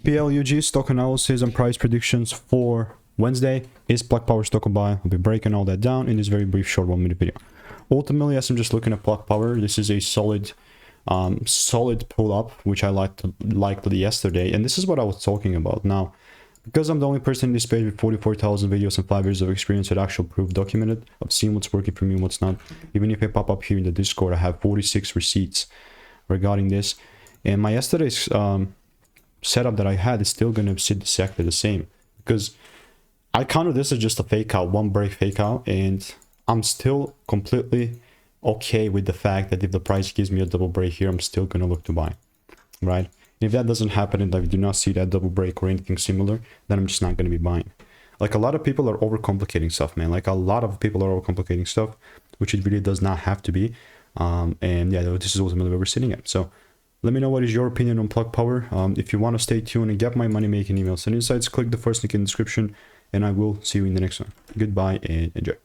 PLUG stock analysis and price predictions for Wednesday. Is Plug Power stock a buy? I'll be breaking all that down in this very brief short 1-minute video. Ultimately, as I'm just looking at Plug Power, this is a solid pull up, which I liked yesterday, and this is what I was talking about. Now, because I'm the only person in this page with 44,000 videos and 5 years of experience with actual proof documented, I've seen what's working for me and what's not. Even if I pop up here in the Discord, I have 46 receipts regarding this, and my yesterday's setup that I had is still going to sit exactly the same, because I counted this as just a fake out, one break fake out, and I'm still completely okay with the fact that if the price gives me a double break here, I'm still going to look to buy, right? And if that doesn't happen and I do not see that double break or anything similar, then I'm just not going to be buying. Like, a lot of people are overcomplicating stuff, man. Like, a lot of people are overcomplicating stuff, which it really does not have to be. And yeah, this is ultimately where we're sitting at. So let me know what is your opinion on Plug Power. If you want to stay tuned and get my money making emails and insights, click the first link in the description, and I will see you in the next one. Goodbye and enjoy.